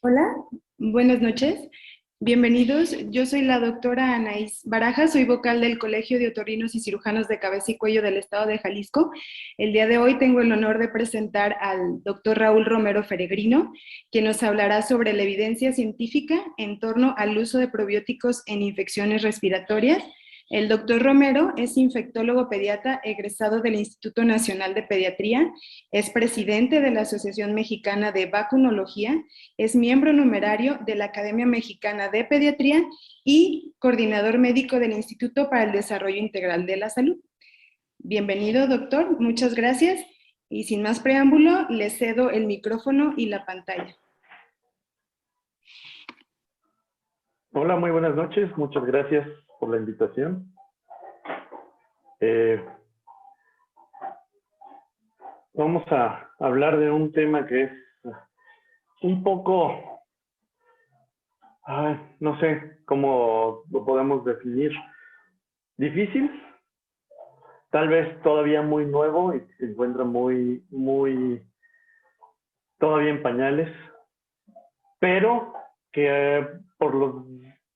Hola, buenas noches. Bienvenidos. Yo soy la doctora Anaís Baraja, soy vocal del Colegio de Otorrinos y Cirujanos de Cabeza y Cuello del Estado de Jalisco. El día de hoy tengo el honor de presentar al doctor Raúl Romero Feregrino, quien nos hablará sobre la evidencia científica en torno al uso de probióticos en infecciones respiratorias. El doctor Romero es infectólogo pediatra egresado del Instituto Nacional de Pediatría, es presidente de la Asociación Mexicana de Vacunología, es miembro numerario de la Academia Mexicana de Pediatría y coordinador médico del Instituto para el Desarrollo Integral de la Salud. Bienvenido, doctor. Muchas gracias. Y sin más preámbulo, le cedo el micrófono y la pantalla. Hola, muy buenas noches. Muchas gracias por la invitación. Vamos a hablar de un tema que es un poco, no sé cómo lo podemos definir, difícil, tal vez todavía muy nuevo y se encuentra todavía en pañales, pero que por los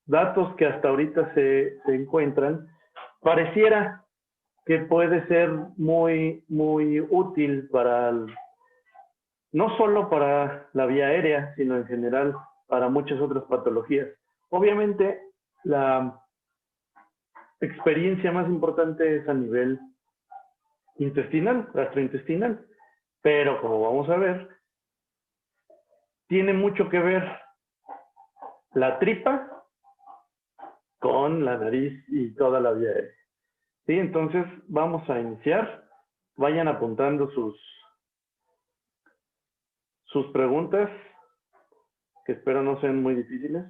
datos que hasta ahorita se encuentran, pareciera que puede ser muy útil no solo para la vía aérea, sino en general para muchas otras patologías. Obviamente, la experiencia más importante es a nivel intestinal, gastrointestinal, pero como vamos a ver, tiene mucho que ver la tripa con la nariz y toda la vía aérea. ¿Sí? Entonces, vamos a iniciar. Vayan apuntando sus preguntas, que espero no sean muy difíciles.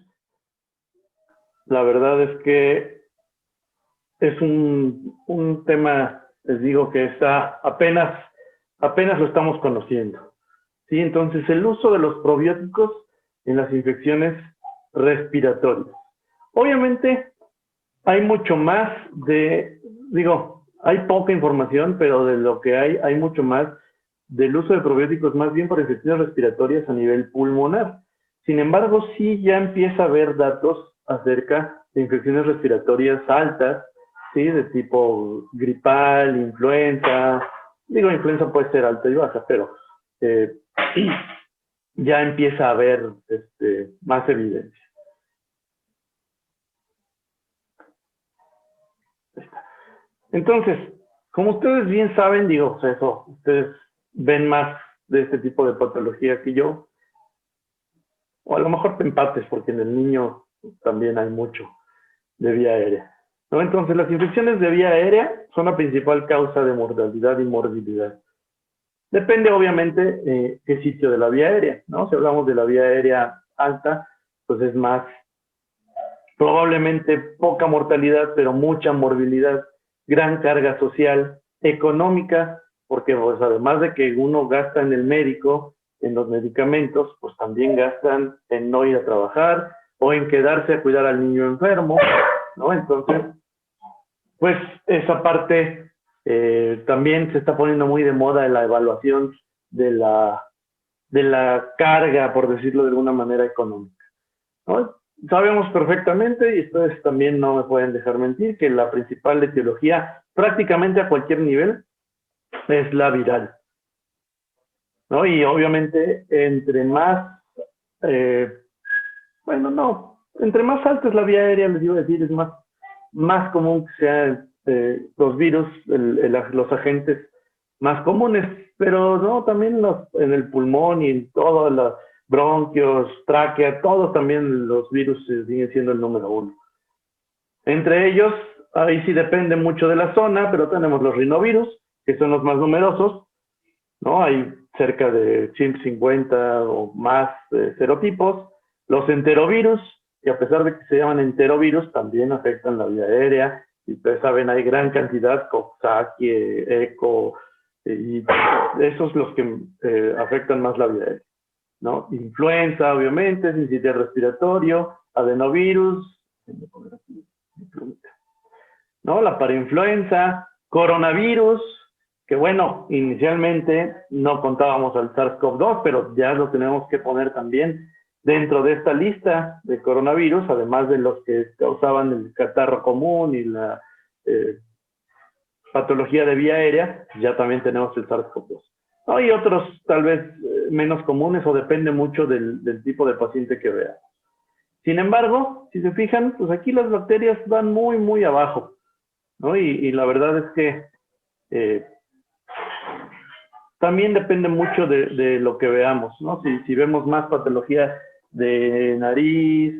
La verdad es que es un tema, les digo, que está apenas lo estamos conociendo. ¿Sí? Entonces, el uso de los probióticos en las infecciones respiratorias. Obviamente, hay mucho más hay poca información, pero de lo que hay mucho más del uso de probióticos, más bien por infecciones respiratorias a nivel pulmonar. Sin embargo, sí ya empieza a haber datos acerca de infecciones respiratorias altas, ¿sí? De tipo gripal, influenza. Influenza puede ser alta y baja, pero ya empieza a haber más evidencia. Entonces, como ustedes bien saben, ustedes ven más de este tipo de patología que yo, o a lo mejor te empates, porque en el niño también hay mucho de vía aérea, ¿no? Entonces, las infecciones de vía aérea son la principal causa de mortalidad y morbilidad. Depende, obviamente, qué sitio de la vía aérea, ¿no? Si hablamos de la vía aérea alta, pues es más, probablemente poca mortalidad, pero mucha morbilidad, gran carga social, económica, porque pues además de que uno gasta en el médico, en los medicamentos, pues también gastan en no ir a trabajar o en quedarse a cuidar al niño enfermo, ¿no? Entonces, pues esa parte también se está poniendo muy de moda en la evaluación de la carga, por decirlo de alguna manera, económica, ¿no? Sabemos perfectamente, y ustedes también no me pueden dejar mentir, que la principal etiología, prácticamente a cualquier nivel, es la viral, ¿no? Y obviamente, entre más, entre más alta es la vía aérea, les iba a decir, es más común que sean los virus, los agentes más comunes, pero no, también en el pulmón y en todos los bronquios, tráquea, todos también los virus siguen siendo el número uno. Entre ellos, ahí sí depende mucho de la zona, pero tenemos los rinovirus, que son los más numerosos, ¿no? Hay cerca de 150 o más serotipos. Los enterovirus, que a pesar de que se llaman enterovirus, también afectan la vía aérea. Y ustedes saben, hay gran cantidad, Coxsackie, ECO, y esos los que afectan más la vía aérea, ¿no? Influenza, obviamente, sincitial respiratorio, adenovirus, ¿no? La parainfluenza, coronavirus, que bueno, inicialmente no contábamos al SARS-CoV-2, pero ya lo tenemos que poner también Dentro de esta lista de coronavirus, además de los que causaban el catarro común y la patología de vía aérea, ya también tenemos el SARS-CoV-2. Hay otros tal vez menos comunes o depende mucho del tipo de paciente que vea. Sin embargo, si se fijan, pues aquí las bacterias van muy, muy abajo, ¿no? Y la verdad es que también depende mucho de lo que veamos, ¿no? Si vemos más patología de nariz,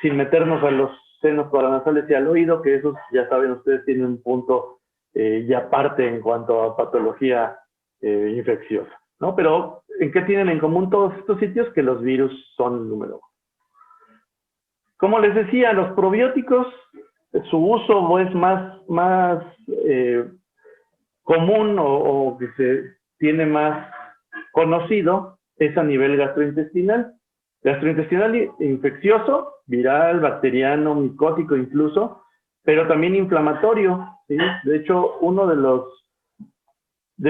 sin meternos a los senos paranasales y al oído, que esos, ya saben ustedes, tienen un punto ya aparte en cuanto a patología infecciosa, ¿no? Pero, ¿en qué tienen en común todos estos sitios? Que los virus son el número uno. Como les decía, los probióticos, su uso es más común o que se tiene más conocido es a nivel gastrointestinal. Gastrointestinal infeccioso, viral, bacteriano, micótico incluso, pero también inflamatorio, ¿sí? De hecho, uno de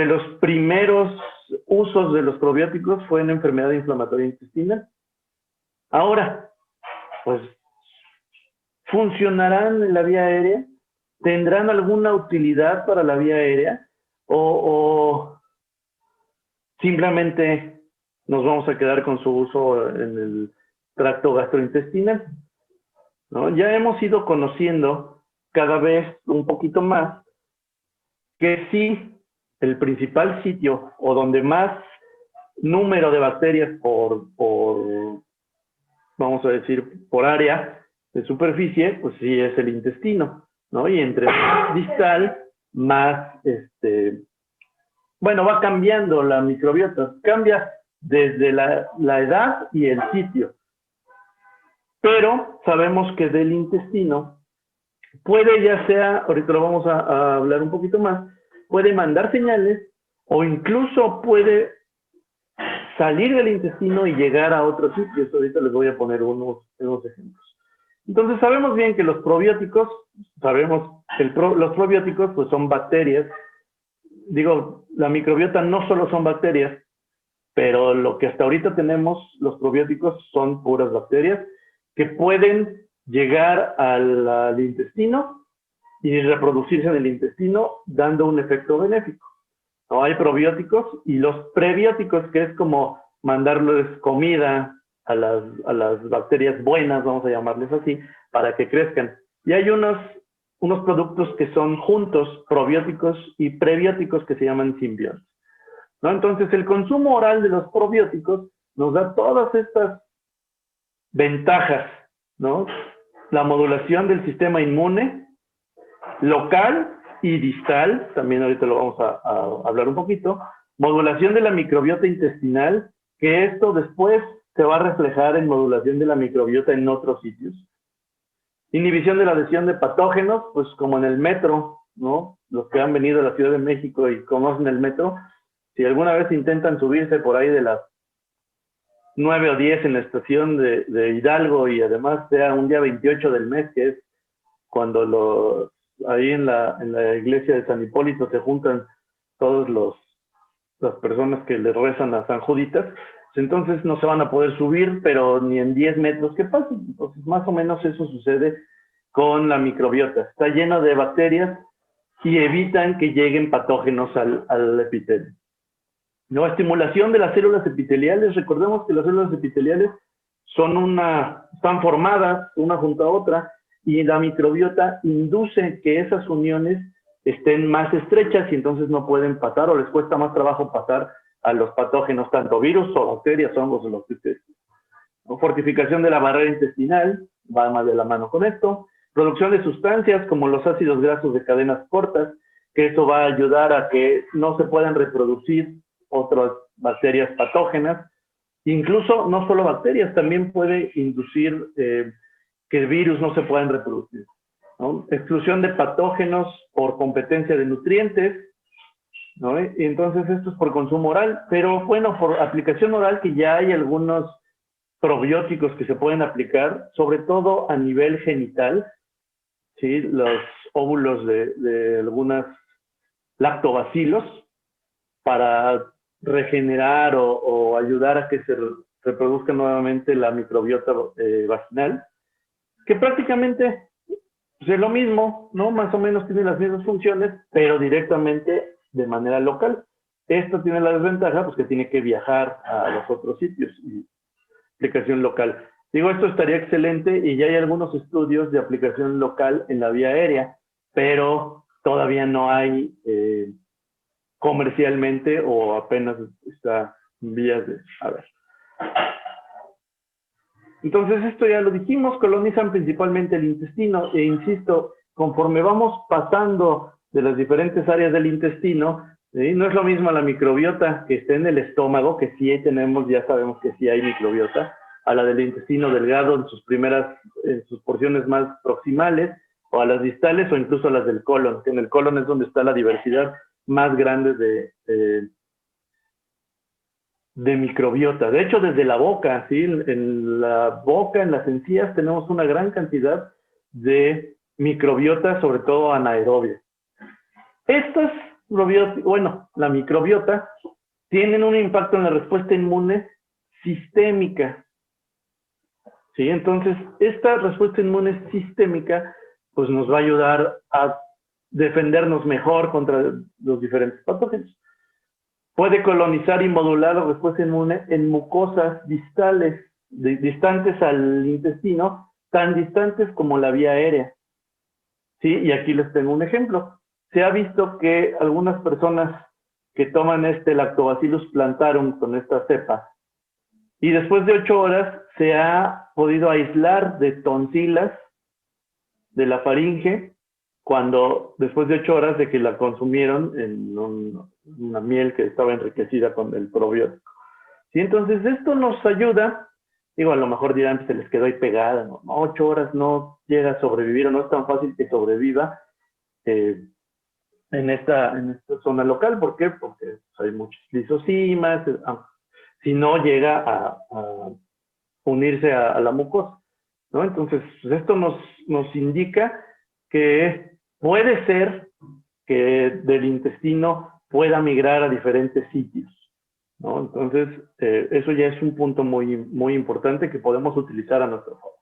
los primeros usos de los probióticos fue en enfermedad inflamatoria intestinal. Ahora, pues, ¿funcionarán en la vía aérea? ¿Tendrán alguna utilidad para la vía aérea? ¿O simplemente nos vamos a quedar con su uso en el tracto gastrointestinal, ¿no? Ya hemos ido conociendo cada vez un poquito más que sí, el principal sitio o donde más número de bacterias vamos a decir, por área de superficie, pues sí es el intestino, ¿no? Y entre más distal, más, bueno, va cambiando la microbiota, cambia desde la edad y el sitio. Pero sabemos que del intestino puede, ya sea, ahorita lo vamos a hablar un poquito más, puede mandar señales o incluso puede salir del intestino y llegar a otros sitios. Ahorita les voy a poner unos ejemplos. Entonces sabemos bien que los probióticos, sabemos que los probióticos pues son bacterias. Digo, la microbiota no solo son bacterias, pero lo que hasta ahorita tenemos, los probióticos son puras bacterias que pueden llegar al intestino y reproducirse en el intestino dando un efecto benéfico. ¿No? Hay probióticos y los prebióticos, que es como mandarles comida a las bacterias buenas, vamos a llamarles así, para que crezcan. Y hay unos productos que son juntos, probióticos y prebióticos, que se llaman simbiontes, ¿no? Entonces, el consumo oral de los probióticos nos da todas estas ventajas, ¿no? La modulación del sistema inmune, local y distal, también ahorita lo vamos a hablar un poquito, modulación de la microbiota intestinal, que esto después se va a reflejar en modulación de la microbiota en otros sitios. Inhibición de la adhesión de patógenos, pues como en el metro, ¿no? Los que han venido a la Ciudad de México y conocen el metro, si alguna vez intentan subirse por ahí de las 9 o 10 en la estación de Hidalgo y además sea un día 28 del mes, que es cuando ahí en la iglesia de San Hipólito se juntan todas las personas que le rezan a San Juditas, pues entonces no se van a poder subir, pero ni en 10 metros que pasen. Entonces, más o menos eso sucede con la microbiota. Está lleno de bacterias y evitan que lleguen patógenos al epitelio. ¿No? Estimulación de las células epiteliales. Recordemos que las células epiteliales están formadas una junto a otra y la microbiota induce que esas uniones estén más estrechas y entonces no pueden pasar o les cuesta más trabajo pasar a los patógenos, tanto virus o bacterias, hongos o lo que ustedes. Fortificación de la barrera intestinal, va más de la mano con esto. Producción de sustancias como los ácidos grasos de cadenas cortas, que eso va a ayudar a que no se puedan reproducir otras bacterias patógenas. Incluso no solo bacterias, también puede inducir que virus no se puedan reproducir, ¿no? Exclusión de patógenos por competencia de nutrientes, ¿no? Y entonces esto es por consumo oral, pero bueno, por aplicación oral que ya hay algunos probióticos que se pueden aplicar, sobre todo a nivel genital, ¿sí? Los óvulos de algunas lactobacilos para regenerar o ayudar a que se reproduzca nuevamente la microbiota vaginal, que prácticamente pues, es lo mismo, ¿no? Más o menos tiene las mismas funciones, pero directamente de manera local. Esto tiene la desventaja, pues que tiene que viajar a los otros sitios y aplicación local. Digo, esto estaría excelente y ya hay algunos estudios de aplicación local en la vía aérea, pero todavía no hay comercialmente o apenas está en vías de... A ver. Entonces, esto ya lo dijimos, colonizan principalmente el intestino e insisto, conforme vamos pasando de las diferentes áreas del intestino, no es lo mismo la microbiota que esté en el estómago, que sí tenemos, ya sabemos que sí hay microbiota, a la del intestino delgado en sus porciones más proximales, o a las distales o incluso a las del colon, que en el colon es donde está la diversidad más grande de microbiota. De hecho, desde la boca, ¿sí? En la boca, en las encías, tenemos una gran cantidad de microbiota, sobre todo anaerobia. Estas la microbiota, tienen un impacto en la respuesta inmune sistémica. ¿Sí? Entonces, esta respuesta inmune sistémica pues nos va a ayudar a defendernos mejor contra los diferentes patógenos. Puede colonizar y modular la respuesta inmune en mucosas distales, distantes al intestino, tan distantes como la vía aérea. ¿Sí? Y aquí les tengo un ejemplo. Se ha visto que algunas personas que toman este Lactobacillus plantarum con esta cepa, y después de 8 horas se ha podido aislar de tonsilas de la faringe, después de 8 horas de que la consumieron en una miel que estaba enriquecida con el probiótico. ¿Sí? Entonces, esto nos ayuda, digo, a lo mejor dirán, pues, se les quedó ahí pegada, ¿no? 8 horas no llega a sobrevivir o no es tan fácil que sobreviva en esta zona local. ¿Por qué? Porque hay muchos lisosimas, si no llega a unirse a la mucosa, ¿no? Entonces, pues esto nos indica que puede ser que del intestino pueda migrar a diferentes sitios, ¿no? Entonces, eso ya es un punto muy, muy importante que podemos utilizar a nuestro favor.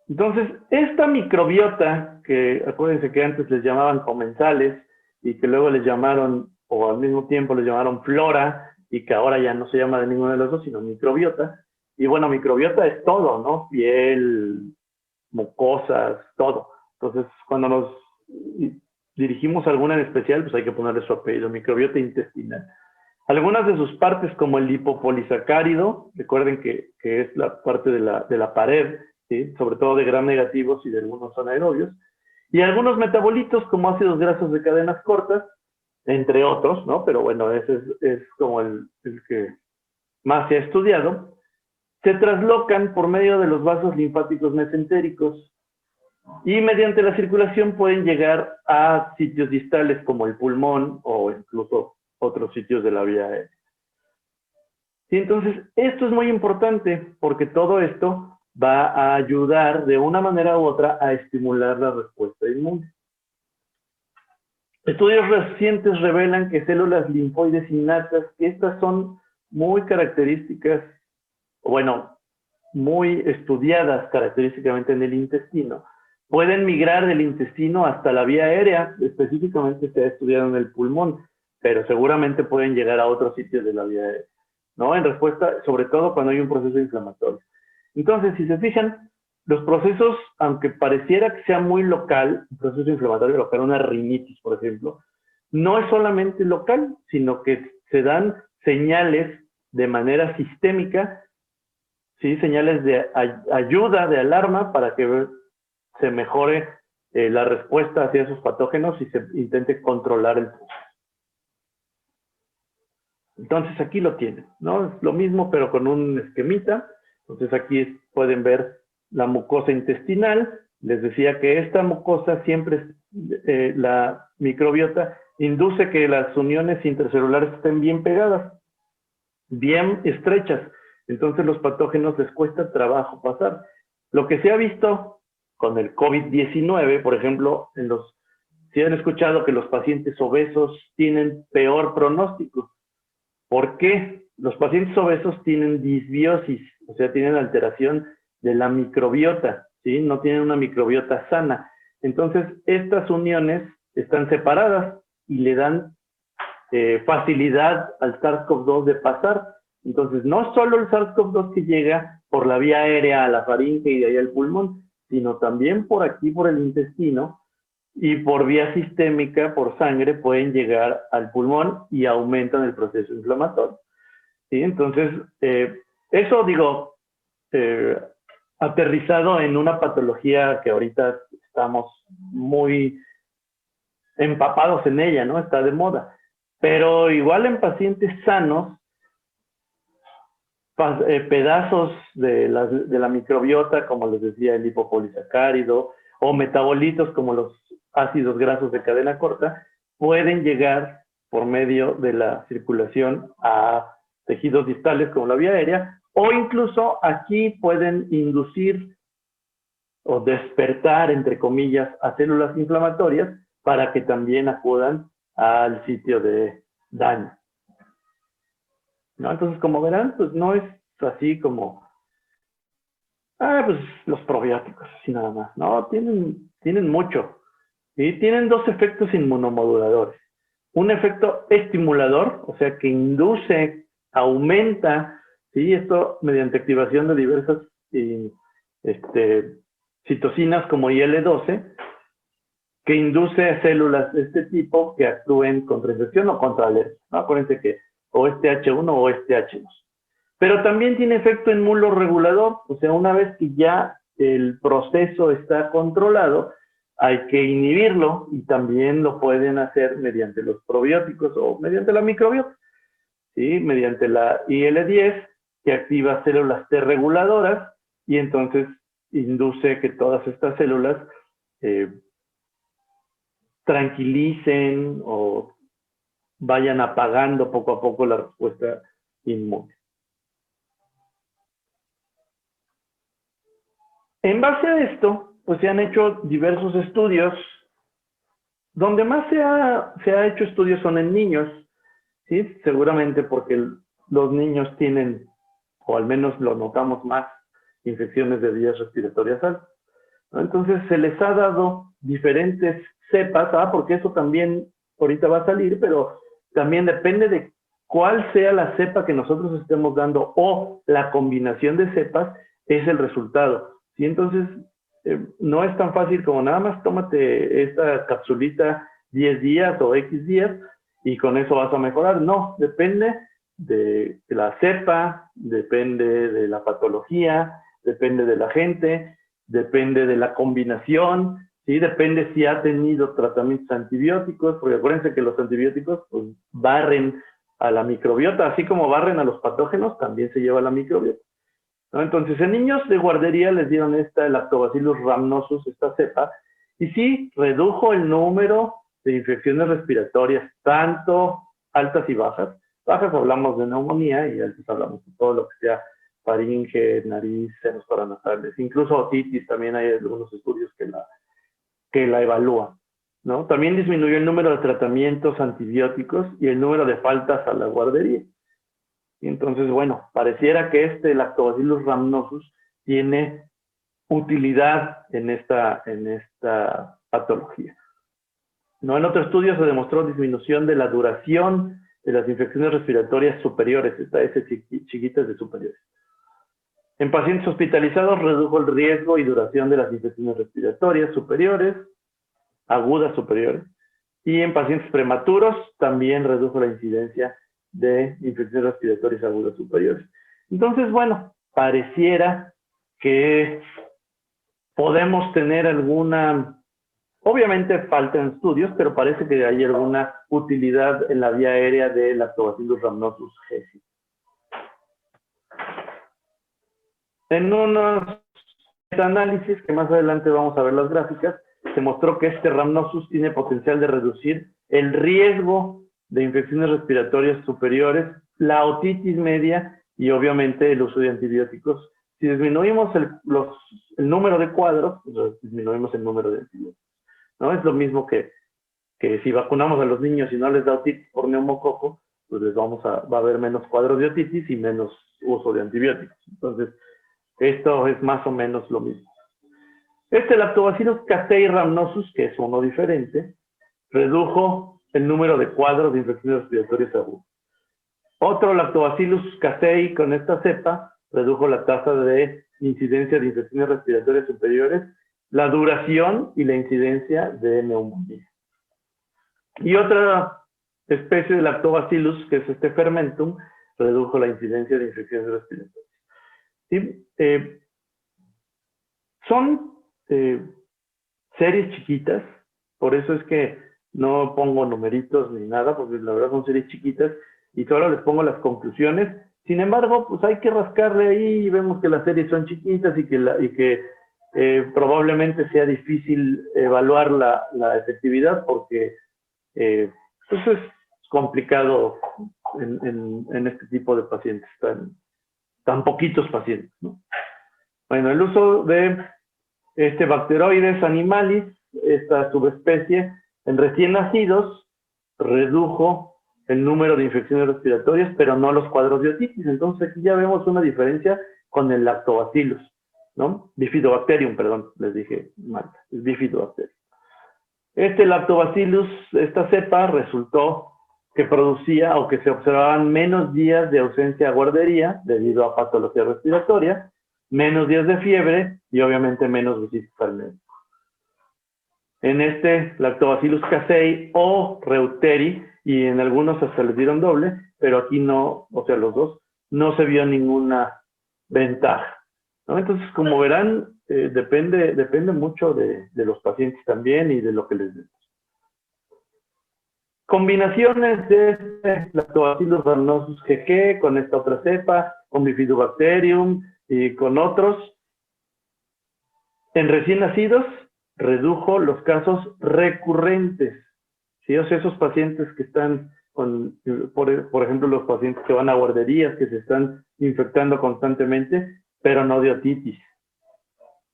Entonces, esta microbiota, que acuérdense que antes les llamaban comensales y que luego les llamaron, o al mismo tiempo les llamaron flora, y que ahora ya no se llama de ninguno de los dos, sino microbiota. Y bueno, microbiota es todo, ¿no? Piel, mucosas, todo. Entonces, cuando nos dirigimos a alguna en especial, pues hay que ponerle su apellido, microbiota intestinal. Algunas de sus partes, como el lipopolisacárido, recuerden que es la parte de la pared, ¿sí? Sobre todo de gram negativos y de algunos anaerobios, y algunos metabolitos como ácidos grasos de cadenas cortas, entre otros, ¿no? Pero bueno, ese es como el que más se ha estudiado. Se traslocan por medio de los vasos linfáticos mesentéricos y mediante la circulación pueden llegar a sitios distales como el pulmón o incluso otros sitios de la vía aérea. Y entonces, esto es muy importante porque todo esto va a ayudar de una manera u otra a estimular la respuesta inmune. Estudios recientes revelan que células linfoides innatas, que estas son muy características, bueno, muy estudiadas característicamente en el intestino, pueden migrar del intestino hasta la vía aérea, específicamente se ha estudiado en el pulmón, pero seguramente pueden llegar a otros sitios de la vía aérea, ¿no? En respuesta, sobre todo cuando hay un proceso inflamatorio. Entonces, si se fijan, los procesos, aunque pareciera que sea muy local, un proceso inflamatorio local, una rinitis, por ejemplo, no es solamente local, sino que se dan señales de manera sistémica, ¿sí? Señales de ayuda, de alarma, para que se mejore la respuesta hacia esos patógenos y se intente controlar el proceso. Entonces aquí lo tienen, ¿no? Es lo mismo, pero con un esquemita. Entonces aquí pueden ver la mucosa intestinal. Les decía que esta mucosa siempre, la microbiota, induce que las uniones intercelulares estén bien pegadas, bien estrechas. Entonces los patógenos les cuesta trabajo pasar. Lo que se ha visto con el COVID-19, por ejemplo, si han escuchado que los pacientes obesos tienen peor pronóstico. ¿Por qué? los pacientes obesos tienen disbiosis, o sea, tienen alteración de la microbiota, ¿sí? No tienen una microbiota sana. Entonces, estas uniones están separadas y le dan facilidad al SARS-CoV-2 de pasar. Entonces, no solo el SARS-CoV-2 que llega por la vía aérea a la faringe y de ahí al pulmón, sino también por aquí, por el intestino, y por vía sistémica, por sangre, pueden llegar al pulmón y aumentan el proceso inflamatorio. ¿Sí? Entonces, eso digo, aterrizado en una patología que ahorita estamos muy empapados en ella, ¿no? Está de moda. Pero igual en pacientes sanos, pedazos de la microbiota, como les decía, el lipopolisacárido, o metabolitos como los ácidos grasos de cadena corta, pueden llegar por medio de la circulación a tejidos distales como la vía aérea, o incluso aquí pueden inducir o despertar, entre comillas, a células inflamatorias para que también acudan al sitio de daño. ¿No? Entonces, como verán, pues no es así como, pues los probióticos, así nada más. No, tienen mucho. Y tienen dos efectos inmunomoduladores. Un efecto estimulador, o sea, que induce, aumenta, ¿sí? Esto mediante activación de diversas citocinas como IL-12, que induce a células de este tipo que actúen contra infección o contra alergia. ¿No? Acuérdense que o es TH1 o es TH2. Pero también tiene efecto inmunoregulador, o sea, una vez que ya el proceso está controlado, hay que inhibirlo y también lo pueden hacer mediante los probióticos o mediante la microbiota, ¿sí? Mediante la IL-10, que activa células T reguladoras y entonces induce que todas estas células tranquilicen o vayan apagando poco a poco la respuesta inmune. En base a esto, pues se han hecho diversos estudios. Donde más se ha hecho estudios son en niños, ¿sí? Seguramente porque los niños tienen, o al menos lo notamos más, infecciones de vías respiratorias altas, ¿no? Entonces se les ha dado diferentes cepas, porque eso también ahorita va a salir, pero también depende de cuál sea la cepa que nosotros estemos dando o la combinación de cepas es el resultado. ¿Sí? Entonces, no es tan fácil como nada más tómate esta capsulita 10 días o X días y con eso vas a mejorar. No, depende de la cepa, depende de la patología, depende de la gente, depende de la combinación, ¿sí? Depende si ha tenido tratamientos antibióticos, porque acuérdense que los antibióticos pues, barren a la microbiota, así como barren a los patógenos, también se lleva a la microbiota. ¿No? Entonces, en niños de guardería les dieron esta Lactobacillus rhamnosus, esta cepa, y sí, redujo el número de infecciones respiratorias, tanto altas y bajas. Bajas hablamos de neumonía y altas hablamos de todo lo que sea faringe, nariz, senos paranasales, incluso otitis, también hay algunos estudios que la evalúan, ¿no? También disminuyó el número de tratamientos antibióticos y el número de faltas a la guardería. Y entonces, bueno, pareciera que este Lactobacillus rhamnosus tiene utilidad en esta patología. ¿No? En otro estudio se demostró disminución de la duración de las infecciones respiratorias superiores, estas chiquitas de superiores. En pacientes hospitalizados redujo el riesgo y duración de las infecciones respiratorias superiores, agudas superiores, y en pacientes prematuros también redujo la incidencia de infecciones respiratorias agudas superiores. Entonces, bueno, pareciera que podemos tener alguna, obviamente faltan estudios, pero parece que hay alguna utilidad en la vía aérea de Lactobacillus rhamnosus GESI. En unos análisis, que más adelante vamos a ver las gráficas, se mostró que este rhamnosus tiene potencial de reducir el riesgo de infecciones respiratorias superiores, la otitis media y obviamente el uso de antibióticos. Si disminuimos el número de cuadros, pues disminuimos el número de antibióticos, ¿no? Es lo mismo que si vacunamos a los niños y no les da otitis por neumococo, pues va a haber menos cuadros de otitis y menos uso de antibióticos. Entonces, esto es más o menos lo mismo. Lactobacillus casei rhamnosus, que es uno diferente, redujo el número de cuadros de infecciones respiratorias agudas. Otro Lactobacillus casei con esta cepa redujo la tasa de incidencia de infecciones respiratorias superiores, la duración y la incidencia de neumonía. Y otra especie de Lactobacillus, que es este fermentum, redujo la incidencia de infecciones respiratorias. ¿Sí? Son series chiquitas, por eso es que no pongo numeritos ni nada, porque la verdad son series chiquitas, y solo les pongo las conclusiones. Sin embargo, pues hay que rascarle ahí y vemos que las series son chiquitas y que probablemente sea difícil evaluar la efectividad porque pues es complicado en este tipo de pacientes, tan poquitos pacientes, ¿no? Bueno, el uso de Bacteroides animalis, esta subespecie, en recién nacidos, redujo el número de infecciones respiratorias, pero no los cuadros de otitis. Entonces aquí ya vemos una diferencia con el Lactobacillus, ¿no? Bifidobacterium, perdón, les dije mal, es Bifidobacterium. Lactobacillus, esta cepa, resultó que producía o que se observaban menos días de ausencia a guardería debido a patología respiratoria, menos días de fiebre y obviamente menos visitas al médico. En Lactobacillus casei o reuteri, y en algunos hasta les dieron doble, pero aquí no, o sea, los dos, no se vio ninguna ventaja, ¿no? Entonces, como verán, depende mucho de los pacientes también y de lo que les demos. Combinaciones de Lactobacillus rhamnosus GG con esta otra cepa, con Bifidobacterium y con otros. En recién nacidos, redujo los casos recurrentes. ¿Sí? O sea, esos pacientes que están por ejemplo, los pacientes que van a guarderías, que se están infectando constantemente, pero no de otitis.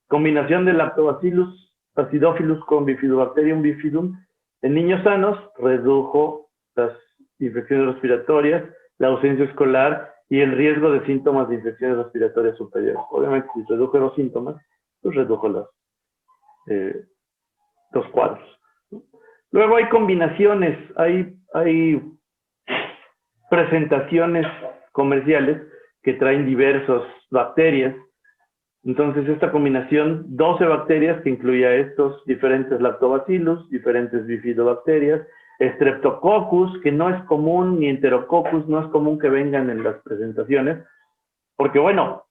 Combinación de Lactobacillus acidophilus con Bifidobacterium bifidum en niños sanos redujo las infecciones respiratorias, la ausencia escolar y el riesgo de síntomas de infecciones respiratorias superiores. Obviamente, si redujo los síntomas, pues redujo los cuadros. Luego hay combinaciones, hay presentaciones comerciales que traen diversas bacterias. Entonces, esta combinación, 12 bacterias que incluía estos diferentes lactobacillus, diferentes bifidobacterias, Streptococcus, que no es común, ni Enterococcus, no es común que vengan en las presentaciones, porque bueno,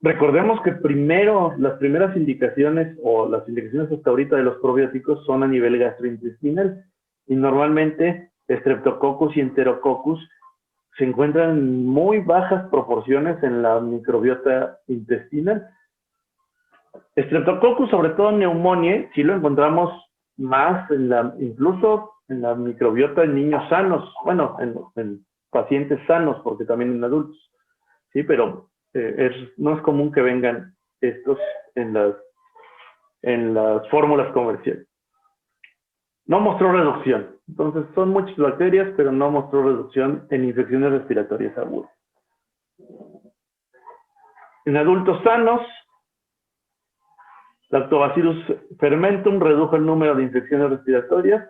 recordemos que las primeras indicaciones, o las indicaciones hasta ahorita de los probióticos son a nivel gastrointestinal, y normalmente Streptococcus y Enterococcus se encuentran en muy bajas proporciones en la microbiota intestinal. Streptococcus, sobre todo en Pneumoniae, sí lo encontramos más incluso en la microbiota en niños sanos, bueno, en pacientes sanos, porque también en adultos, sí, pero no es común que vengan estos en las fórmulas comerciales. No mostró reducción. Entonces, son muchas bacterias, pero no mostró reducción en infecciones respiratorias agudas. En adultos sanos, Lactobacillus fermentum redujo el número de infecciones respiratorias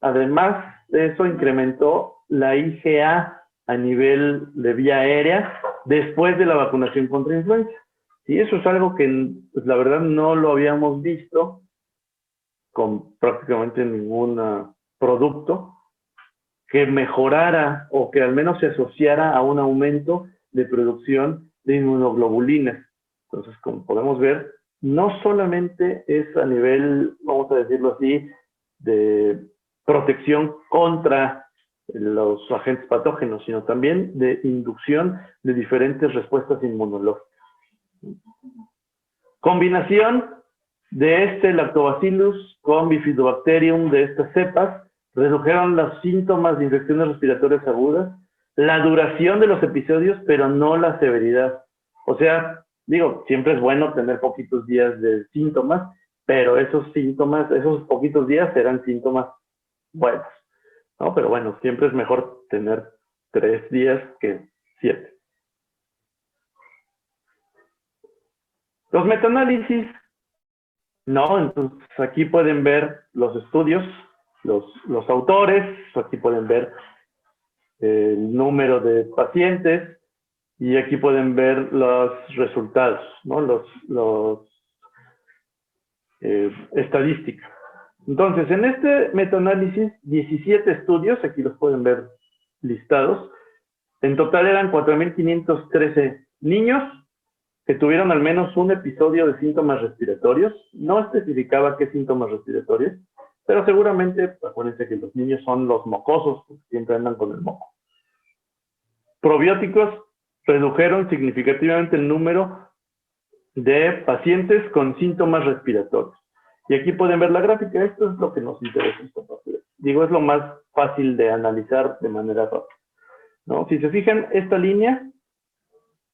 además de eso incrementó la IgA a nivel de vía aérea después de la vacunación contra influenza. Y eso es algo que, pues, la verdad no lo habíamos visto con prácticamente ningún producto que mejorara o que al menos se asociara a un aumento de producción de inmunoglobulinas. Entonces, como podemos ver, no solamente es a nivel, vamos a decirlo así, de protección contra los agentes patógenos, sino también de inducción de diferentes respuestas inmunológicas. Combinación de Lactobacillus con Bifidobacterium de estas cepas redujeron los síntomas de infecciones respiratorias agudas, la duración de los episodios, pero no la severidad. O sea, digo, siempre es bueno tener poquitos días de síntomas, pero esos poquitos días serán síntomas buenos. ¿no? Pero bueno, siempre es mejor tener 3 días que 7. Los metaanálisis, ¿no? Entonces aquí pueden ver los estudios, los autores, aquí pueden ver el número de pacientes y aquí pueden ver los resultados, ¿no? Estadísticas. Entonces, en este metaanálisis, 17 estudios, aquí los pueden ver listados. En total eran 4.513 niños que tuvieron al menos un episodio de síntomas respiratorios. No especificaba qué síntomas respiratorios, pero seguramente, acuérdense que los niños son los mocosos, porque siempre andan con el moco. Probióticos redujeron significativamente el número de pacientes con síntomas respiratorios. Y aquí pueden ver la gráfica. Esto es lo que nos interesa. Digo, es lo más fácil de analizar de manera rápida, ¿no? Si se fijan, esta línea,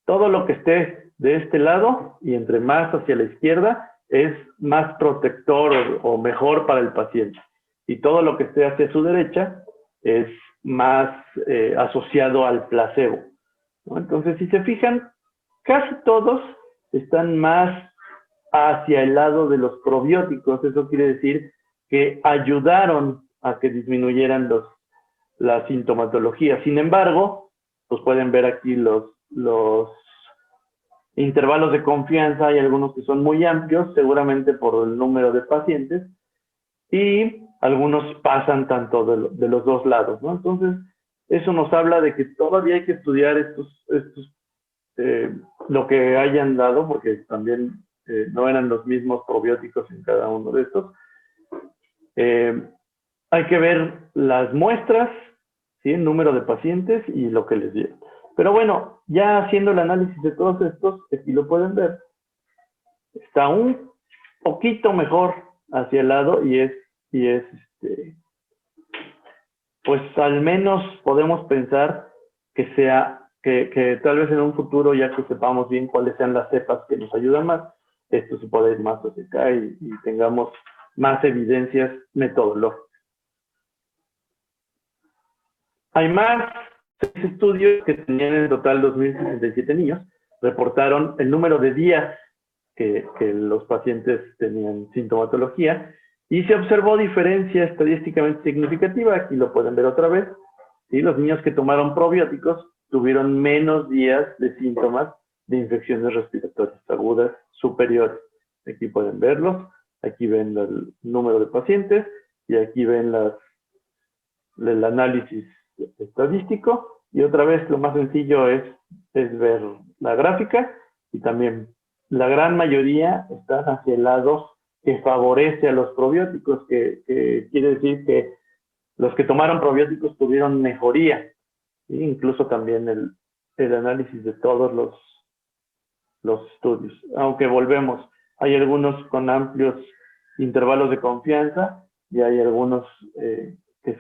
todo lo que esté de este lado y entre más hacia la izquierda es más protector o mejor para el paciente. Y todo lo que esté hacia su derecha es más asociado al placebo, ¿no? Entonces, si se fijan, casi todos están más hacia el lado de los probióticos. Eso quiere decir que ayudaron a que disminuyeran la sintomatología. Sin embargo, pues pueden ver aquí los intervalos de confianza. Hay algunos que son muy amplios, seguramente por el número de pacientes, y algunos pasan tanto de los dos lados, ¿no? Entonces, eso nos habla de que todavía hay que estudiar lo que hayan dado, porque también no eran los mismos probióticos en cada uno de estos. Hay que ver las muestras, ¿sí? El número de pacientes y lo que les dieron. Pero bueno, ya haciendo el análisis de todos estos, aquí lo pueden ver, está un poquito mejor hacia el lado y es pues al menos podemos pensar que sea que tal vez en un futuro, ya que sepamos bien cuáles sean las cepas que nos ayudan más, esto se puede ir más hacia acá y tengamos más evidencias metodológicas. Hay más 6 estudios que tenían en total 2.067 niños, reportaron el número de días que los pacientes tenían sintomatología y se observó diferencia estadísticamente significativa. Aquí lo pueden ver otra vez. ¿Sí? Los niños que tomaron probióticos tuvieron menos días de síntomas de infecciones respiratorias agudas superiores. Aquí pueden verlos. Aquí ven el número de pacientes y aquí ven el análisis estadístico. Y otra vez lo más sencillo es ver la gráfica y también la gran mayoría están hacia el lado que favorece a los probióticos, que quiere decir que los que tomaron probióticos tuvieron mejoría. ¿Sí? Incluso también el análisis de todos los estudios. Aunque volvemos, hay algunos con amplios intervalos de confianza y hay algunos que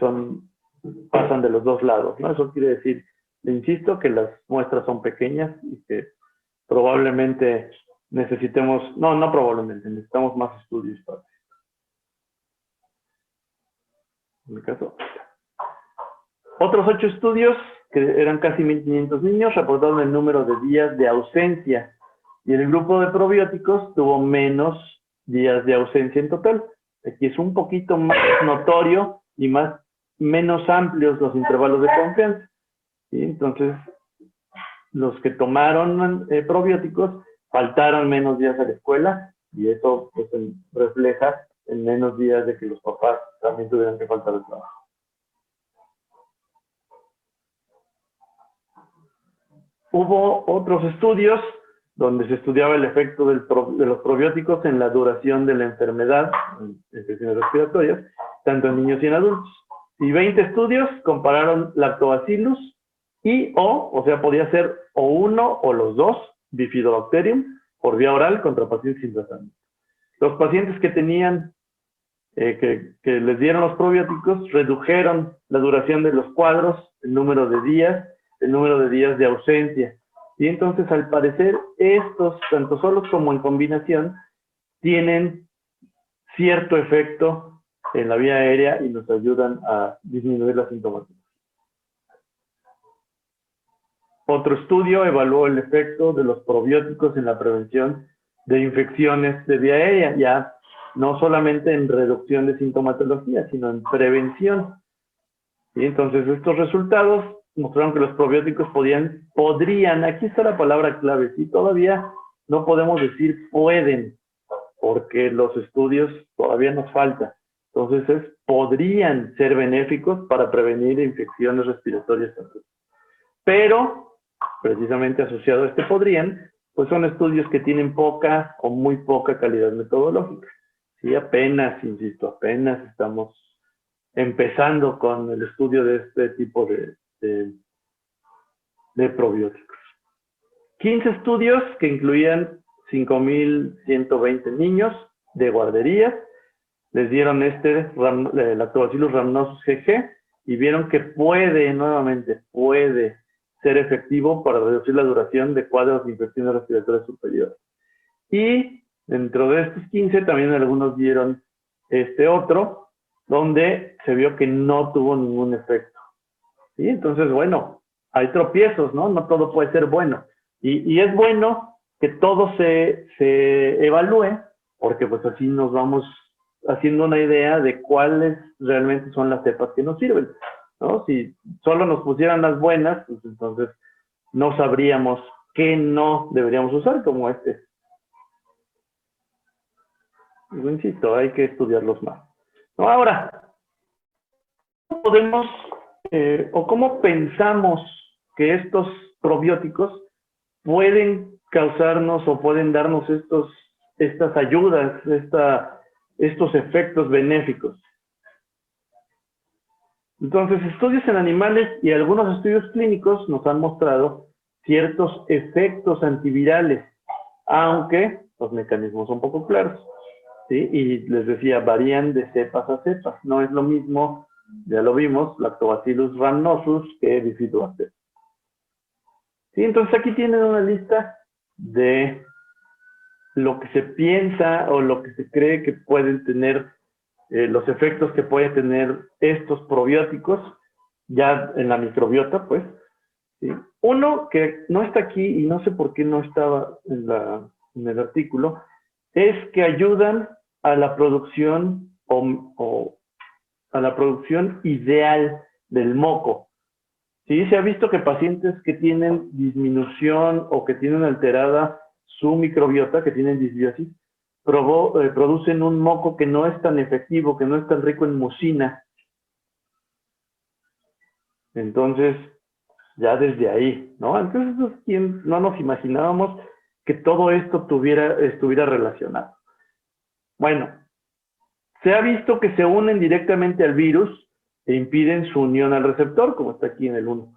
pasan de los dos lados, ¿no? Eso quiere decir, le insisto, que las muestras son pequeñas y que probablemente necesitemos, no probablemente, necesitamos más estudios para esto. En mi caso. Otros 8 estudios, que eran casi 1.500 niños, reportaron el número de días de ausencia. Y el grupo de probióticos tuvo menos días de ausencia en total. Aquí es un poquito más notorio y menos amplios los intervalos de confianza. ¿Sí? Entonces, los que tomaron probióticos faltaron menos días a la escuela y eso pues, refleja en menos días de que los papás también tuvieran que faltar al trabajo. Hubo otros estudios donde se estudiaba el efecto de los probióticos en la duración de la enfermedad, infecciones respiratorias, tanto en niños y en adultos. Y 20 estudios compararon lactobacillus o sea, podía ser o uno o los dos, bifidobacterium, por vía oral contra pacientes sin tratamiento. Los pacientes que tenían, que les dieron los probióticos, redujeron la duración de los cuadros, el número de días de ausencia. Y entonces, al parecer, estos, tanto solos como en combinación, tienen cierto efecto en la vía aérea y nos ayudan a disminuir la sintomatología. Otro estudio evaluó el efecto de los probióticos en la prevención de infecciones de vía aérea, ya no solamente en reducción de sintomatología, sino en prevención. ¿Sí? Entonces, estos resultados mostraron que los probióticos podrían, aquí está la palabra clave, ¿sí? Todavía no podemos decir pueden, porque los estudios todavía nos faltan. Entonces, podrían ser benéficos para prevenir infecciones respiratorias. Pero, precisamente asociado a este podrían, pues son estudios que tienen poca o muy poca calidad metodológica. ¿Sí? Apenas, insisto, apenas estamos empezando con el estudio de este tipo de probióticos. 15 estudios que incluían 5.120 niños de guarderías, les dieron Lactobacillus rhamnosus GG y vieron que nuevamente puede ser efectivo para reducir la duración de cuadros de infecciones respiratorias superiores. Y dentro de estos 15 también algunos dieron este otro, donde se vio que no tuvo ningún efecto. ¿Sí? Entonces, bueno, hay tropiezos, ¿no? No todo puede ser bueno. Y es bueno que todo se evalúe, porque pues así nos vamos haciendo una idea de cuáles realmente son las cepas que nos sirven, ¿no? Si solo nos pusieran las buenas, pues entonces no sabríamos qué no deberíamos usar, como este. Yo insisto, hay que estudiarlos más. ¿No? Ahora, ¿cómo podemos o cómo pensamos que estos probióticos pueden causarnos o pueden darnos estas ayudas, estos efectos benéficos? Entonces, estudios en animales y algunos estudios clínicos nos han mostrado ciertos efectos antivirales, aunque los mecanismos son poco claros. ¿Sí? Y les decía, varían de cepas a cepas. No es lo mismo, ya lo vimos, Lactobacillus rhamnosus que Bifidobacter. ¿Sí? Entonces aquí tienen una lista de lo que se piensa o lo que se cree que pueden tener, los efectos que pueden tener estos probióticos, ya en la microbiota, pues. ¿Sí? Uno que no está aquí y no sé por qué no estaba en el artículo, es que ayudan a la producción a la producción ideal del moco. ¿Sí? Se ha visto que pacientes que tienen disminución o que tienen alterada su microbiota, que tienen disbiosis, producen un moco que no es tan efectivo, que no es tan rico en mucina. Entonces, ya desde ahí, ¿no? Entonces, no nos imaginábamos que todo esto estuviera relacionado. Bueno, se ha visto que se unen directamente al virus e impiden su unión al receptor, como está aquí en el 1.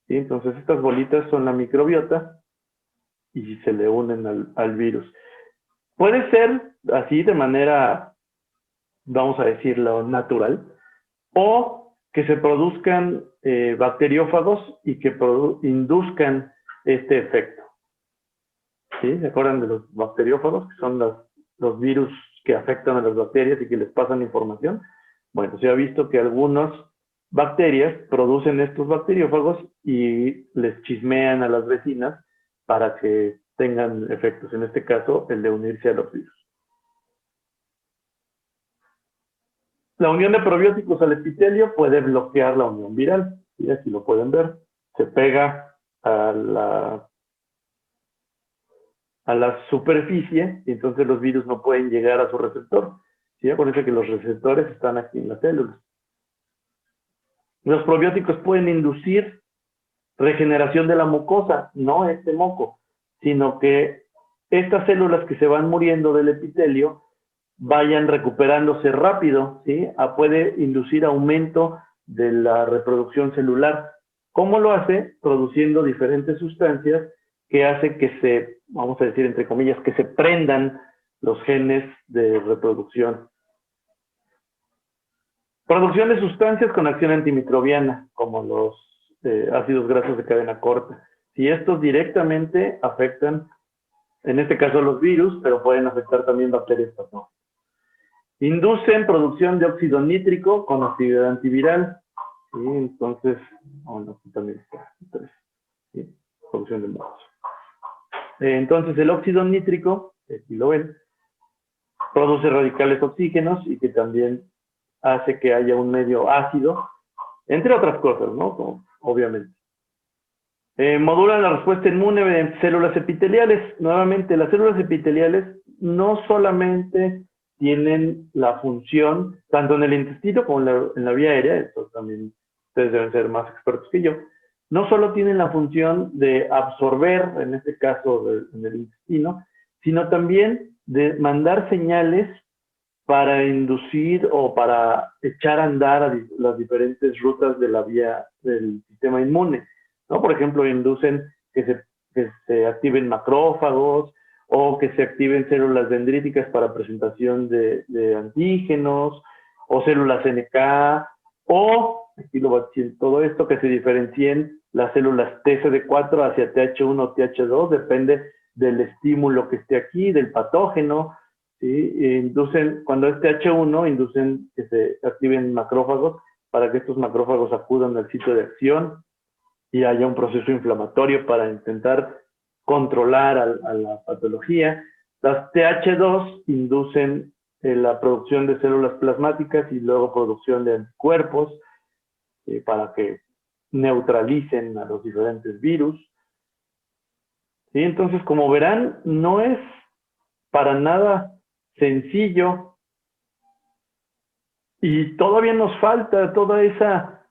¿Sí? Entonces, estas bolitas son la microbiota y se le unen al virus. Puede ser así de manera, vamos a decirlo, natural, o que se produzcan bacteriófagos y que induzcan este efecto. ¿Sí? ¿Se acuerdan de los bacteriófagos? Que son los virus que afectan a las bacterias y que les pasan información. Bueno, se ha visto que algunas bacterias producen estos bacteriófagos y les chismean a las vecinas para que tengan efectos. En este caso, el de unirse a los virus. La unión de probióticos al epitelio puede bloquear la unión viral. ¿Sí? Aquí lo pueden ver. Se pega a la superficie y entonces los virus no pueden llegar a su receptor. ¿Sí? Acuérdense que los receptores están aquí en las células. Los probióticos pueden inducir regeneración de la mucosa, no este moco, sino que estas células que se van muriendo del epitelio vayan recuperándose rápido, ¿sí? Puede inducir aumento de la reproducción celular. ¿Cómo lo hace? Produciendo diferentes sustancias que hace que vamos a decir entre comillas, que se prendan los genes de reproducción. Producción de sustancias con acción antimicrobiana, como los ácidos grasos de cadena corta. Si estos directamente afectan, en este caso los virus, pero pueden afectar también bacterias patógenas. Inducen producción de óxido nítrico con actividad antiviral. ¿Sí? Entonces, bueno, aquí también está. ¿Sí? Producción de modos. Entonces, el óxido nítrico, aquí lo ven, produce radicales oxígenos y que también hace que haya un medio ácido, entre otras cosas, ¿no? Como, obviamente. Modulan la respuesta inmune mediante células epiteliales. Nuevamente, las células epiteliales no solamente tienen la función, tanto en el intestino como en la vía aérea, eso también ustedes deben ser más expertos que yo, no solo tienen la función de absorber, en este caso en el intestino, sino también de mandar señales para inducir o para echar a andar a las diferentes rutas de la vía del sistema inmune, ¿no? Por ejemplo, inducen que se activen macrófagos o que se activen células dendríticas para presentación de antígenos o células NK o, aquí lo va a decir todo esto, que se diferencien las células TCD4 hacia TH1 o TH2, depende del estímulo que esté aquí, del patógeno. ¿Sí? Inducen, cuando es TH1, inducen que se activen macrófagos para que estos macrófagos acudan al sitio de acción y haya un proceso inflamatorio para intentar controlar a la patología. Las TH2 inducen la producción de células plasmáticas y luego producción de anticuerpos para que neutralicen a los diferentes virus. ¿Sí? Entonces, como verán, no es para nada sencillo y todavía nos falta toda esa...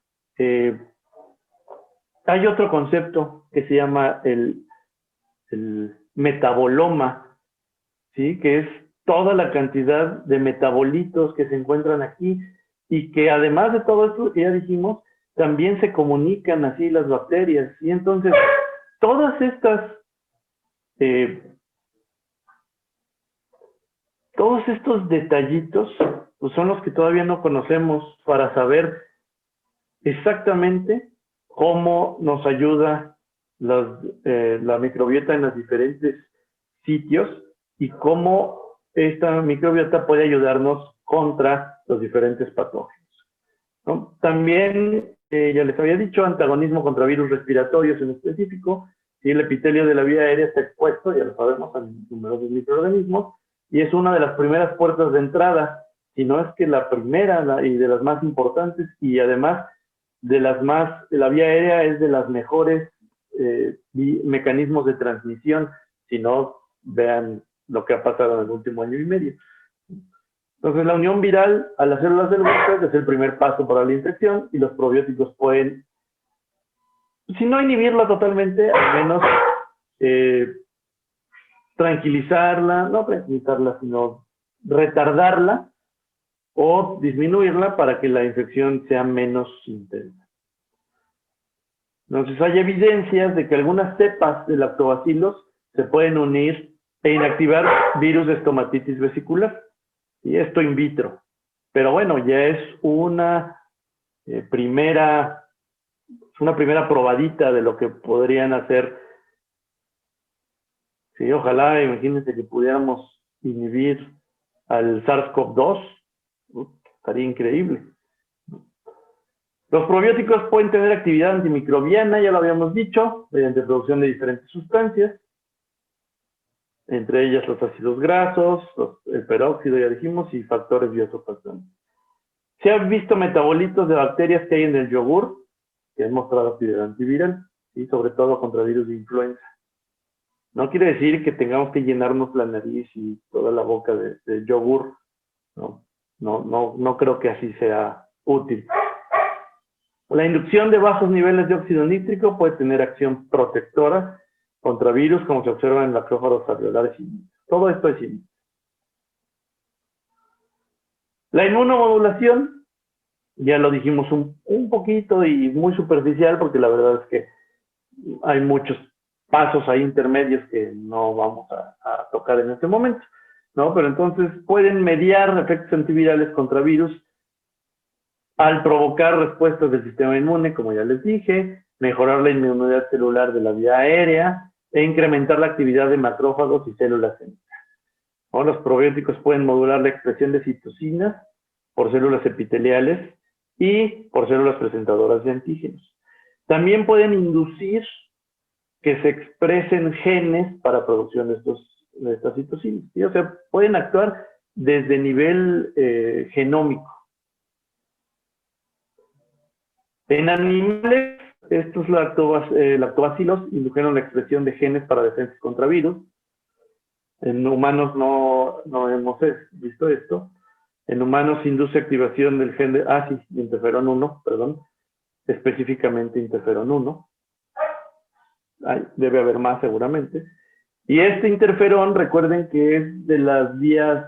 hay otro concepto que se llama el metaboloma, ¿sí? Que es toda la cantidad de metabolitos que se encuentran aquí y que además de todo esto que ya dijimos, también se comunican así las bacterias. Y entonces, todas estas... todos estos detallitos pues son los que todavía no conocemos para saber exactamente cómo nos ayuda la microbiota en los diferentes sitios y cómo esta microbiota puede ayudarnos contra los diferentes patógenos, ¿no? También, ya les había dicho, antagonismo contra virus respiratorios en específico. Si el epitelio de la vía aérea está expuesto, ya lo sabemos, a numerosos microorganismos, y es una de las primeras puertas de entrada, si no es que la primera y de las más importantes, y además de la vía aérea es de las mejores mecanismos de transmisión, si no, vean lo que ha pasado en el último año y medio. Entonces, la unión viral a las células del huésped es el primer paso para la infección y los probióticos pueden, si no inhibirla totalmente, al menos tranquilizarla, sino retardarla o disminuirla para que la infección sea menos intensa. Entonces, hay evidencias de que algunas cepas de lactobacilos se pueden unir e inactivar virus de estomatitis vesicular. Y esto in vitro. Pero bueno, ya es una primera probadita de lo que podrían hacer. Sí, ojalá, imagínense que pudiéramos inhibir al SARS-CoV-2. Estaría increíble. Los probióticos pueden tener actividad antimicrobiana, ya lo habíamos dicho, mediante producción de diferentes sustancias, entre ellas los ácidos grasos, el peróxido, ya dijimos, y factores biosurfactantes. Se han visto metabolitos de bacterias que hay en el yogur, que han mostrado actividad antiviral, y sobre todo contra virus de influenza. No quiere decir que tengamos que llenarnos la nariz y toda la boca de yogur. No creo que así sea útil. La inducción de bajos niveles de óxido nítrico puede tener acción protectora contra virus, como se observa en macrófagos alveolares. Todo esto es simple. La inmunomodulación, ya lo dijimos un poquito y muy superficial, porque la verdad es que hay muchos pasos ahí intermedios que no vamos a tocar en este momento, ¿no? Pero entonces pueden mediar efectos antivirales contra virus al provocar respuestas del sistema inmune, como ya les dije, mejorar la inmunidad celular de la vía aérea e incrementar la actividad de macrófagos y células NK. ¿no? Los probióticos pueden modular la expresión de citocinas por células epiteliales y por células presentadoras de antígenos. También pueden inducir que se expresen genes para producción de estas citocinas, ¿sí? O sea, pueden actuar desde nivel genómico. En animales, estos lactobacilos indujeron la expresión de genes para defensas contra virus. En humanos no hemos visto esto. En humanos induce activación del gen de interferón 1, perdón, específicamente interferón 1. Debe haber más seguramente. Y este interferón, recuerden que es de las vías,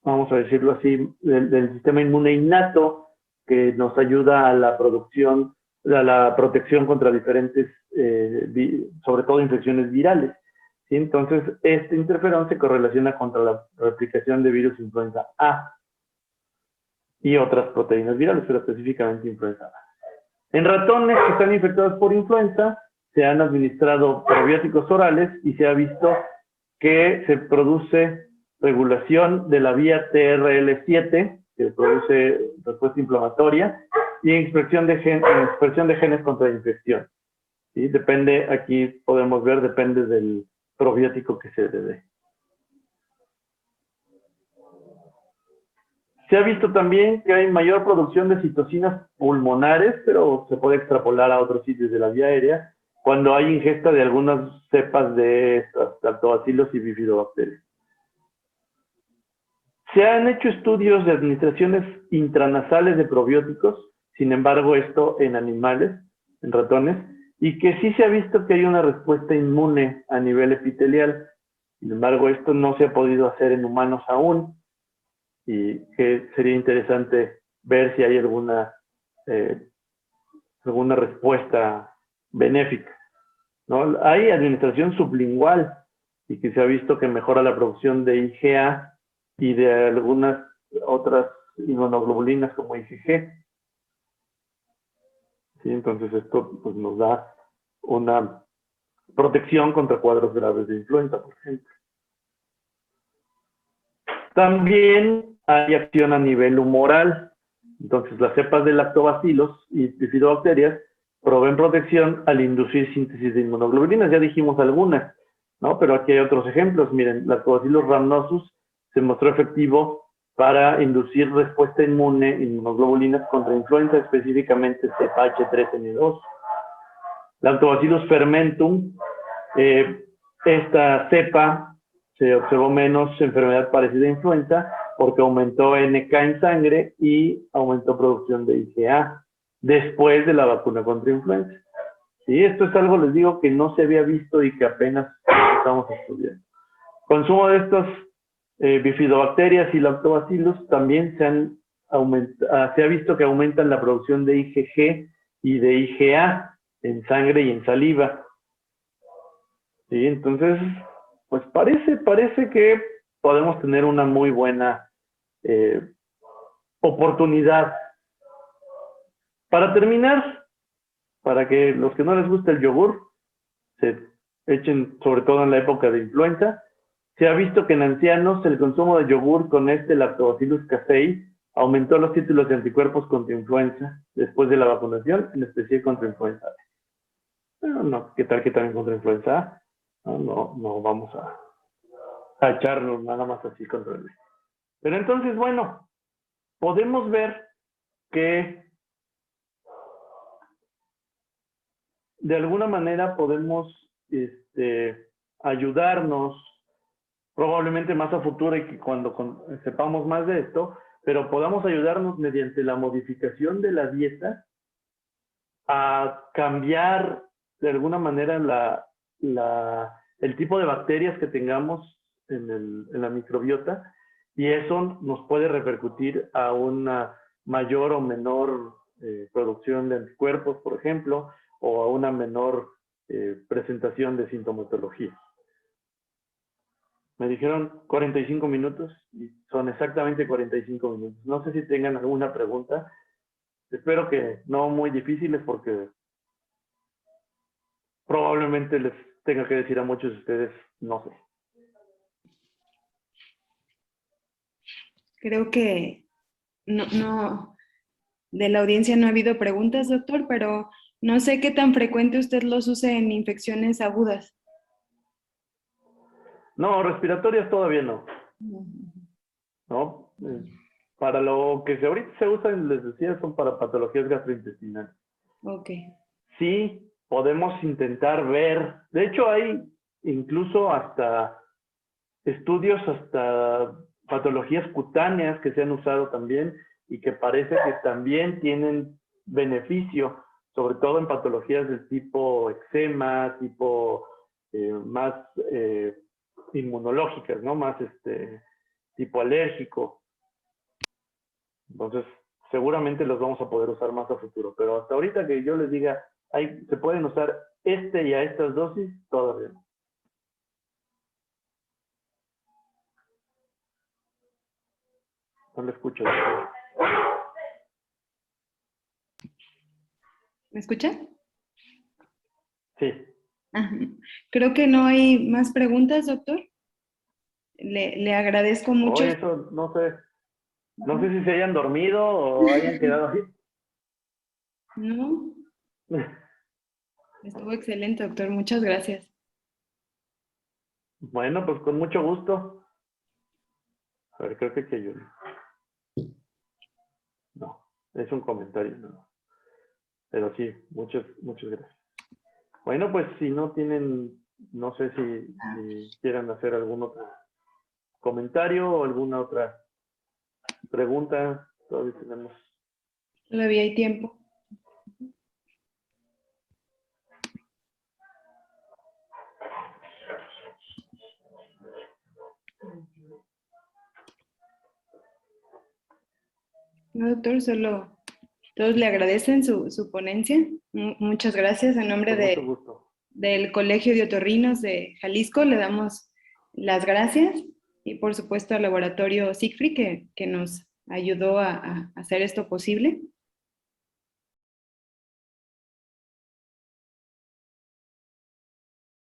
vamos a decirlo así, del sistema inmune innato, que nos ayuda a la producción, a la protección contra diferentes, sobre todo infecciones virales. ¿Sí? Entonces, este interferón se correlaciona contra la replicación de virus influenza A y otras proteínas virales, pero específicamente influenza A. En ratones que están infectados por influenza, se han administrado probióticos orales y se ha visto que se produce regulación de la vía TRL7, que produce respuesta inflamatoria, y expresión de genes contra la infección. ¿Sí? Depende, aquí podemos ver, depende del probiótico que se le dé. Se ha visto también que hay mayor producción de citocinas pulmonares, pero se puede extrapolar a otros sitios de la vía aérea, cuando hay ingesta de algunas cepas de lactobacilos y bifidobacterias. Se han hecho estudios de administraciones intranasales de probióticos, sin embargo esto en animales, en ratones, y que sí se ha visto que hay una respuesta inmune a nivel epitelial. Sin embargo, esto no se ha podido hacer en humanos aún, y que sería interesante ver si hay alguna respuesta benéfica, ¿no? Hay administración sublingual y que se ha visto que mejora la producción de IgA y de algunas otras inmunoglobulinas como IgG. ¿Sí? Entonces esto pues, nos da una protección contra cuadros graves de influenza, por ejemplo. También hay acción a nivel humoral. Entonces, las cepas de lactobacilos y bifidobacterias proveen protección al inducir síntesis de inmunoglobulinas. Ya dijimos algunas, ¿no? Pero aquí hay otros ejemplos. Miren, Lactobacillus rhamnosus se mostró efectivo para inducir respuesta inmune inmunoglobulinas contra influenza, específicamente cepa H3N2. Lactobacillus fermentum, esta cepa se observó menos enfermedad parecida a influenza porque aumentó NK en sangre y aumentó producción de IgA después de la vacuna contra influenza. Y esto es algo, les digo, que no se había visto y que apenas estamos estudiando. Consumo de estos bifidobacterias y lactobacillus también se ha visto que aumentan la producción de IgG y de IgA en sangre y en saliva. ¿Sí? Entonces, pues parece que podemos tener una muy buena oportunidad. Para terminar, para que los que no les gusta el yogur se echen, sobre todo en la época de influenza, se ha visto que en ancianos el consumo de yogur con Lactobacillus casei aumentó los títulos de anticuerpos contra influenza después de la vacunación, en especial contra influenza A. Pero no, ¿qué tal que también contra influenza A? No vamos a echarnos nada más así contra él. Pero entonces, bueno, podemos ver que de alguna manera podemos ayudarnos, probablemente más a futuro y que cuando sepamos más de esto, pero podamos ayudarnos mediante la modificación de la dieta a cambiar de alguna manera el tipo de bacterias que tengamos en la microbiota, y eso nos puede repercutir a una mayor o menor producción de anticuerpos, por ejemplo, o a una menor presentación de sintomatología. Me dijeron 45 minutos y son exactamente 45 minutos. No sé si tengan alguna pregunta. Espero que no muy difíciles porque probablemente les tenga que decir a muchos de ustedes, no sé. Creo que de la audiencia no ha habido preguntas, doctor, pero no sé qué tan frecuente usted los use en infecciones agudas. No, respiratorias todavía no, ¿no? Para lo que ahorita se usan, les decía, son para patologías gastrointestinales. Ok. Sí, podemos intentar ver, de hecho hay incluso hasta estudios, hasta patologías cutáneas que se han usado también y que parece que también tienen beneficio, sobre todo en patologías del tipo eczema, tipo más inmunológicas, ¿no? Más tipo alérgico. Entonces, seguramente los vamos a poder usar más a futuro, pero hasta ahorita que yo les diga, se pueden usar y a estas dosis, todavía no. No lo escucho. ¿Me escucha? Sí. Ajá. Creo que no hay más preguntas, doctor. Le agradezco mucho. Oye, eso no sé si se hayan dormido o hayan quedado ahí. No, estuvo excelente, doctor. Muchas gracias. Bueno, pues con mucho gusto. A ver, creo que yo. No, es un comentario, no. Pero sí, muchas gracias. Bueno, pues si no tienen, no sé si quieran hacer algún otro comentario o alguna otra pregunta, todavía tenemos. Todavía hay tiempo. No, doctor, solo todos le agradecen su ponencia. Muchas gracias. En nombre Con mucho gusto. del Colegio de Otorrinos de Jalisco le damos las gracias y por supuesto al laboratorio Siegfried que nos ayudó a hacer esto posible.